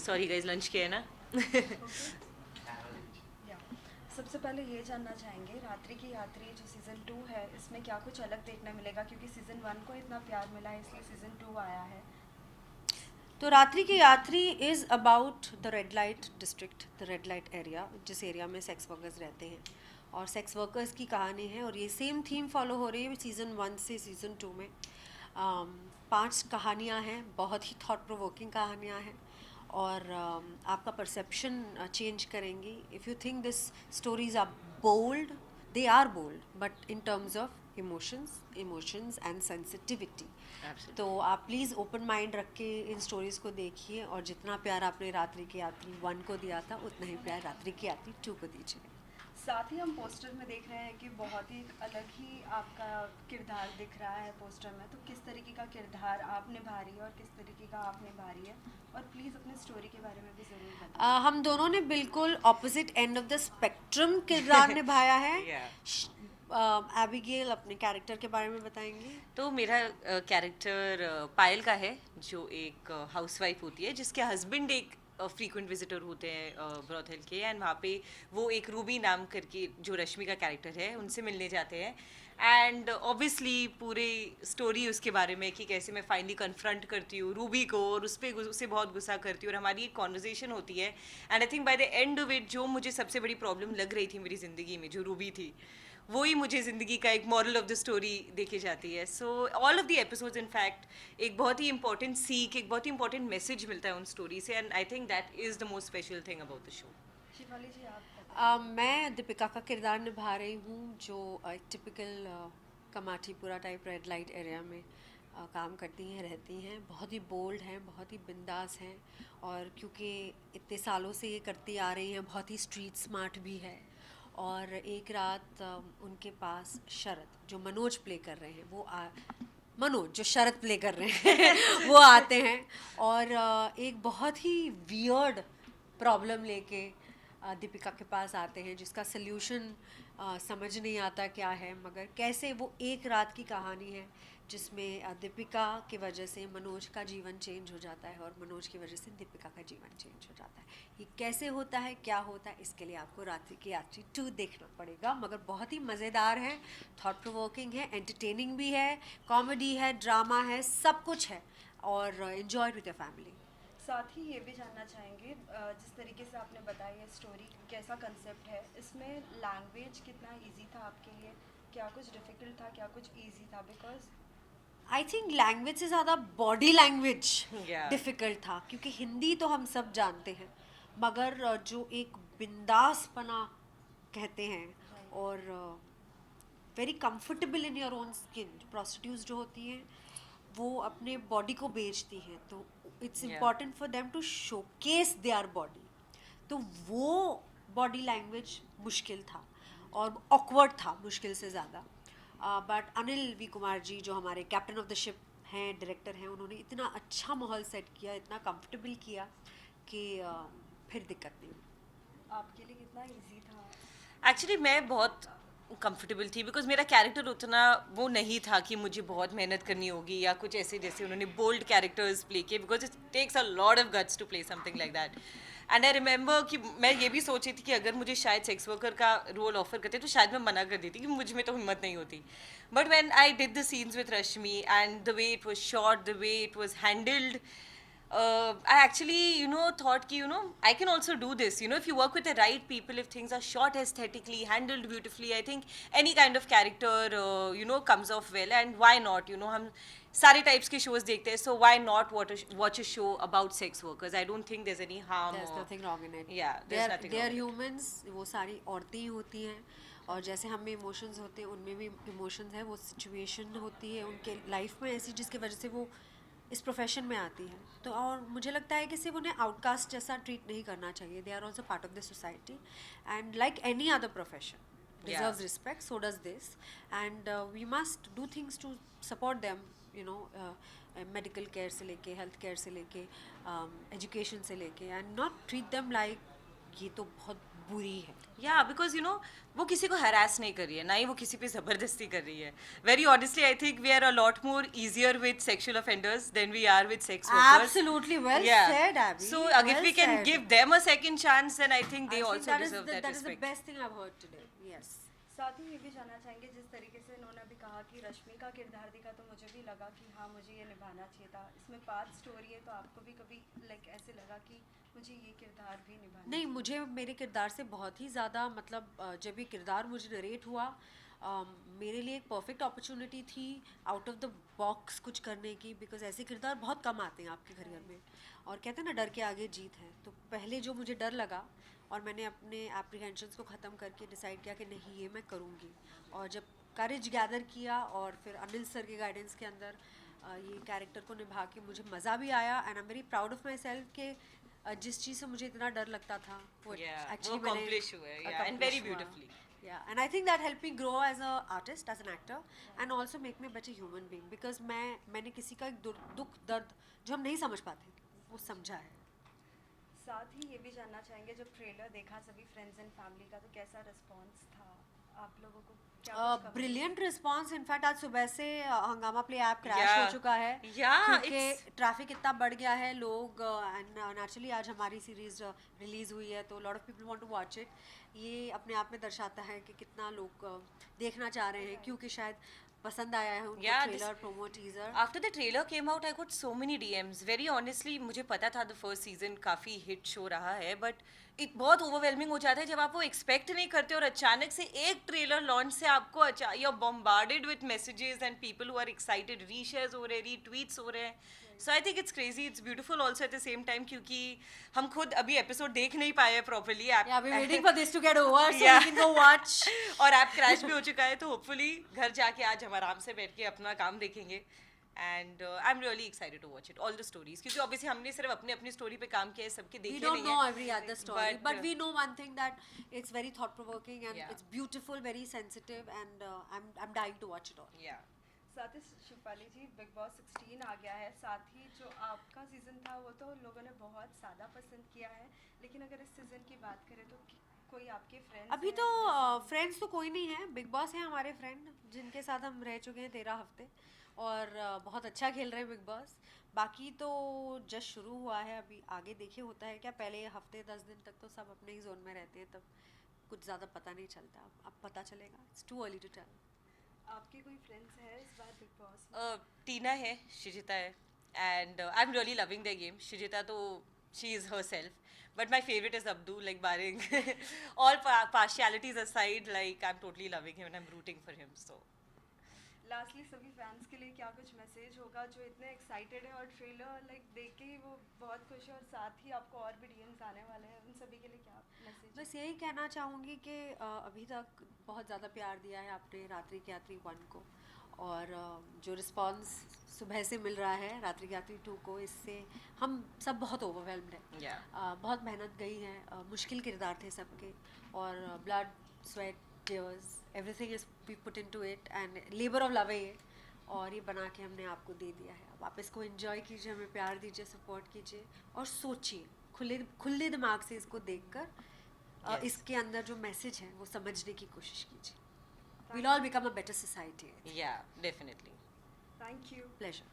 Sorry guys, lunch किया है ना? या सबसे पहले ये जानना चाहेंगे, रात्रि की यात्री जो सीज़न 2 है इसमें क्या कुछ अलग देखने मिलेगा, क्योंकि सीज़न 1 को इतना प्यार मिला है इसलिए सीज़न 2 आया है। तो रात्रि की यात्री is about the red light district, the red light area, जिस एरिया में सेक्स वर्कर्स रहते हैं और सेक्स वर्कर्स की कहानी है। और ये सेम थीम फॉलो हो रही है सीज़न 1 से सीज़न 2 में। 5 कहानियाँ हैं, बहुत ही थॉट प्रोवोकिंग कहानियाँ हैं और आपका परसेप्शन चेंज करेंगी। If you think this stories are bold, they are bold, but in terms of emotions and sensitivity. तो आप प्लीज़ ओपन माइंड रख के इन स्टोरीज़ को देखिए और जितना प्यार आपने रात्रि की यात्री 1 को दिया था उतना ही प्यार रात्रि की यात्री 2 को दीजिए। साथ ही हम पोस्टर में देख रहे हैं कि बहुत ही अलग ही आपका किरदार दिख रहा है पोस्टर में, तो किस तरीके का किरदार आप निभा रही है और किस तरीके का आप निभा रही है, और प्लीज़ अपने स्टोरी के बारे में भी ज़रूर बताएं। हम दोनों ने बिल्कुल opposite end of the spectrum किरदार निभाया है। एबिगेल अपने कैरेक्टर के बारे में बताएंगी। तो मेरा कैरेक्टर पायल का है, जो एक हाउसवाइफ होती है जिसके हस्बैंड एक फ्रीक्वेंट विजिटर होते हैं ब्रॉथेल के, एंड वहाँ पे वो एक रूबी नाम करके जो रश्मि का कैरेक्टर है उनसे मिलने जाते हैं। एंड ऑब्वियसली पूरी स्टोरी उसके बारे में कि कैसे मैं फाइनली कन्फ्रंट करती हूँ रूबी को और उससे बहुत गुस्सा करती हूँ और हमारी एक कॉन्वर्जेशन होती है। And I think by the end of it जो मुझे सबसे बड़ी प्रॉब्लम लग रही थी मेरी ज़िंदगी में, जो रूबी थी, वो ही मुझे ज़िंदगी का एक मॉरल ऑफ द स्टोरी देखे जाती है। So all of the episodes in fact एक बहुत ही इंपॉर्टेंट सीख, एक बहुत ही इंपॉर्टेंट मैसेज मिलता है उन स्टोरी से, and I think that is the most special thing about the show. Shivali ji आप बताइए। मैं दीपिका का किरदार निभा रही हूँ, जो एक typical Kamathipura type red light area में काम करती हैं, रहती हैं। बहुत ही बोल्ड हैं, बहुत ही बिंदास हैं और क्योंकि इतने सालों से ये करती आ रही हैं, बहुत ही स्ट्रीट स्मार्ट भी है। और एक रात उनके पास शरद, जो मनोज प्ले कर रहे हैं, मनोज जो शरद प्ले कर रहे हैं वो आते हैं और एक बहुत ही वियर्ड प्रॉब्लम लेके दीपिका के पास आते हैं, जिसका सल्यूशन समझ नहीं आता क्या है, मगर कैसे वो एक रात की कहानी है जिसमें दीपिका की वजह से मनोज का जीवन चेंज हो जाता है और मनोज की वजह से दीपिका का जीवन चेंज हो जाता है। ये कैसे होता है, क्या होता है, इसके लिए आपको रात्रि की यात्री 2 देखना पड़ेगा। मगर बहुत ही मज़ेदार है, थॉट प्रोवोकिंग है, एंटरटेनिंग भी है, कॉमेडी है, ड्रामा है, सब कुछ है और इन्जॉय विद योर फैमिली। साथ ही ये भी जानना चाहेंगे, जिस तरीके से आपने बताया ये स्टोरी कैसा कंसेप्ट है, इसमें लैंग्वेज कितना इजी था आपके लिए, क्या कुछ डिफ़िकल्ट था, क्या कुछ इजी था, बिकॉज आई थिंक लैंग्वेज से ज़्यादा बॉडी लैंग्वेज Yeah. डिफ़िकल्ट था, क्योंकि हिंदी तो हम सब जानते हैं, मगर जो एक बिंदासपना कहते हैं और very comfortable in your own skin, prostitutes जो होती हैं वो अपने बॉडी को बेचती हैं, तो it's Yeah. Important for them to showcase their body. तो वो बॉडी लैंग्वेज मुश्किल था और ऑकवर्ड था मुश्किल से ज़्यादा। बट अनिल वी कुमार जी, जो हमारे कैप्टन ऑफ द शिप हैं, डायरेक्टर हैं, उन्होंने इतना अच्छा माहौल सेट किया, इतना कंफर्टेबल किया कि फिर दिक्कत नहीं हुई। आपके लिए कितना इजी था। एक्चुअली मैं बहुत कंफर्टेबल थी बिकॉज मेरा कैरेक्टर उतना वो नहीं था कि मुझे बहुत मेहनत करनी होगी या कुछ ऐसे जैसे उन्होंने बोल्ड कैरेक्टर्स प्ले किए, because it takes a lot of guts to play something like that. And I remember कि मैं ये भी सोची थी कि अगर मुझे शायद सेक्स वर्कर का रोल ऑफर करते तो शायद मैं मना कर देती कि मुझ में तो हिम्मत नहीं होती। But when I did the scenes with Rashmi and the way it was shot, the way it was handled, I actually, thought ki, I can also do this. If you work with the right people, if things are shot aesthetically, handled beautifully, I think any kind of character, comes off well. And why not? हम सारे types के shows देखते हैं, so why not watch a show about sex workers? I don't think there's any harm. There's nothing wrong in it. Yeah, there's nothing They wrong are with it. humans, वो सारी औरतें ही होती हैं और जैसे हम में इमोशंस होते हैं उनमें भी इमोशंस हैं, वो सिचुएशन होती है उनके लाइफ में ऐसी जिसकी वजह से वो इस प्रोफेशन में आती है। तो और मुझे लगता है कि सिर्फ उन्हें आउटकास्ट जैसा ट्रीट नहीं करना चाहिए। They are also part of the society and like any other profession deserves respect, so does this, and we must do things to support them, medical care से लेके, health care से लेके, education से लेके, and not treat them like ये तो बहुत बुरी है। या बिकॉज यू नो वो किसी को हरास नहीं कर रही है, ना ही वो किसी पे ज़बरदस्ती कर रही है. Very honestly I think we are a lot more easier with sexual offenders than we are with sex workers. Absolutely, well Yeah. said, Abby. So if well we can said. give them a second chance, then I think they I think also that is deserve that that is the respect. best thing I've heard today. Yes. साथ ही ये भी जानना चाहेंगे, जिस तरीके से इन्होंने भी कहा कि रश्मि का किरदार दिखा तो मुझे भी लगा कि हाँ मुझे ये निभाना चाहिए था. इसमें 5 स्टोरी है, तो आपको भी कभी लाइक ऐसे लगा कि मुझे ये किरदार भी निभाना नहीं, मुझे मेरे किरदार से बहुत ही ज़्यादा मतलब जब ये किरदार मुझे नरेट हुआ, मेरे लिए एक परफेक्ट अपॉर्चुनिटी थी आउट ऑफ द बॉक्स कुछ करने की, बिकॉज ऐसे किरदार बहुत कम आते हैं आपके करियर में. और कहते हैं ना, डर के आगे जीत है. तो पहले जो मुझे डर लगा, और मैंने अपने एप्रीहेंशंस को ख़त्म करके डिसाइड किया कि नहीं ये मैं करूँगी. और जब करेज गैदर किया और फिर अनिल सर के गाइडेंस के अंदर ये कैरेक्टर को निभा के मुझे मज़ा भी आया. And I am very proud of my self के जिस चीज़ से मुझे इतना डर लगता था वो Yeah, actually वो मैंने accomplish हुआ है, yeah, and accomplish very हुआ. beautifully. Yeah, and I think that helped me grow as a artist, as an actor, and also make me a better human being, because मैंने किसी का एक दुख दर्द जो हम नहीं समझ पाते वो समझा है. साथ ही ये भी जानना चाहेंगे, जब ट्रेलर देखा सभी फ्रेंड्स एंड फैमिली का, तो कैसा रिस्पांस था आप लोगों को? क्या कुछ कमेंट? Brilliant response. इनफैक्ट आज सुबह से हंगामा प्ले ऐप क्रैश Yeah. हो चुका है, Yeah, क्योंकि ट्रैफिक इतना बढ़ गया है. लोग एंड नेचुरली आज हमारी सीरीज रिलीज हुई है तो lot of people want to watch it. ये अपने आप में दर्शाता है कि कितना लोग देखना चाह रहे हैं, क्योंकि शायद पसंद आया है उनको Yeah, this- trailer, promo, teaser. After the trailer came out I got so many DMs. Very honestly मुझे पता था द फर्स्ट सीजन काफ़ी हिट शो रहा है, बट बहुत ओवरवेलमिंग हो जाता है जब आप वो एक्सपेक्ट नहीं करते और अचानक से एक ट्रेलर लॉन्च से आपको you are bombarded with messages and people who are excited. Reshares हो रहे, रीट्वीट्स हो रहे हैं. So I think it's crazy, it's beautiful also at the same time, क्योंकि हम खुद अभी एपिसोड देख नहीं पाए हैं properly. Yeah, we're waiting for this to get over so Yeah. we can go watch. और ऐप क्रैश भी हो चुका है, तो होपफुली घर जाके आज हम आराम से बैठ के अपना काम देखेंगे. And I am really excited to watch it, all the stories, क्योंकि ऑब्वियसली हमने सिर्फ अपनी अपनी स्टोरी पे काम किया है, सबके We देखे don't नहीं know है. every other story, but we know one thing, that it's very thought provoking and Yeah. it's beautiful, very sensitive, and I'm dying to watch it all. या साथ ही शिफाली जी, बिग बॉस 16 आ गया है. साथ ही जो आपका सीज़न था वो तो लोगों ने बहुत ज़्यादा पसंद किया है, लेकिन अगर इस सीज़न की बात करें तो कोई आपके फ्रेंड्स अभी तो फ्रेंड्स तो कोई नहीं है. बिग बॉस है हमारे फ्रेंड, जिनके साथ हम रह चुके हैं 13 हफ्ते, और बहुत अच्छा खेल रहे हैं बिग बॉस. बाकी तो जस्ट शुरू हुआ है, अभी आगे देखिए होता है क्या. पहले हफ्ते 10 दिन तक तो सब अपने ही जोन में रहते हैं, तब कुछ ज़्यादा पता नहीं चलता. अब पता चलेगा. It's too early to tell. आपके कोई फ्रेंड्स हैं इस बार बिग बॉस में? टीना है, शिजिता है, and I am really loving the game. Shijita तो she is herself, but my favourite is Abdu. Like barring all partialities aside, like I am totally loving him and I am rooting for him. So lastly सभी fans के लिए क्या कुछ message होगा जो इतने excited है और ट्रेलर लाइक देख के ही वो बहुत खुश है, और साथ ही आपको और भी डीएम्स आने वाले हैं, उन सभी के लिए क्या मैसेज? बस यही कहना चाहूँगी कि अभी तक बहुत ज़्यादा प्यार दिया है आपने रात्रि की यात्री 1 को, और जो रिस्पांस सुबह से मिल रहा है रात्रि की यात्री 2 को, इससे हम सब बहुत ओवरवेल्म्ड हैं. या बहुत मेहनत गई है, मुश्किल किरदार थे सबके, और blood, sweat, tears, everything is we put into it, and labour of love है ये, और ये बना के हमने आपको दे दिया है. अब आप इसको एंजॉय कीजिए, हमें प्यार दीजिए, सपोर्ट कीजिए, और सोचिए खुले दिमाग से इसको देखकर Yes. इसके अंदर जो मैसेज है वो समझने की कोशिश कीजिए. We'll all become a better society. या डेफिनेटली. Thank you. Pleasure.